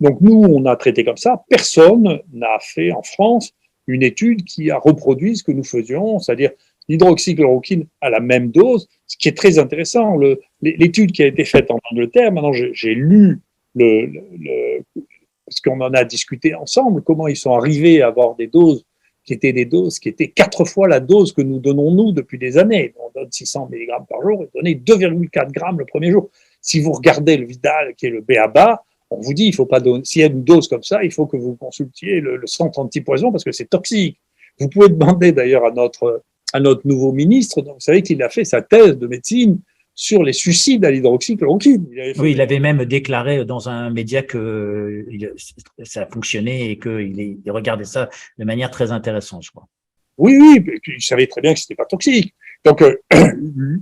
Donc nous, on a traité comme ça. Personne n'a fait en France une étude qui a reproduit ce que nous faisions, c'est-à-dire l'hydroxychloroquine à la même dose, ce qui est très intéressant. L'étude qui a été faite en Angleterre, maintenant j'ai lu parce qu'on en a discuté ensemble, comment ils sont arrivés à avoir des doses qui étaient 4 fois la dose que nous donnons nous depuis des années. On donne 600 mg par jour, ils donnaient 2,4 grammes le premier jour. Si vous regardez le Vidal, qui est le BABA, on vous dit, il faut pas donner, s'il y a une dose comme ça, il faut que vous consultiez le centre antipoison parce que c'est toxique. Vous pouvez demander d'ailleurs à notre nouveau ministre, donc vous savez qu'il a fait sa thèse de médecine sur les suicides à l'hydroxychloroquine. Oui, il avait même déclaré dans un média que ça fonctionnait et qu'il regardait ça de manière très intéressante, je crois. Oui, oui, il savait très bien que c'était pas toxique. Donc,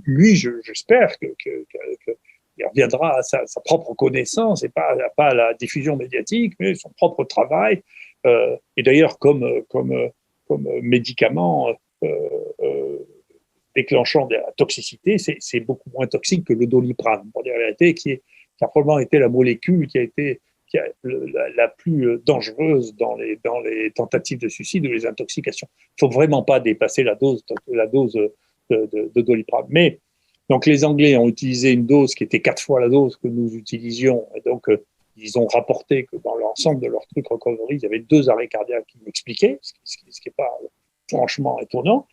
lui, j'espère qu'il reviendra à sa propre connaissance et pas à la diffusion médiatique, mais son propre travail. Et d'ailleurs, comme médicament déclenchant de la toxicité, c'est beaucoup moins toxique que le Doliprane, pour dire la vérité, qui a probablement été la molécule qui a été la plus dangereuse dans les tentatives de suicide ou les intoxications. Il ne faut vraiment pas dépasser la dose de Doliprane. Mais donc les Anglais ont utilisé une dose qui était 4 fois la dose que nous utilisions, et donc ils ont rapporté que dans l'ensemble de leur truc recovery, il y avait 2 arrêts cardiaques inexpliqués, ce qui n'est pas franchement étonnant.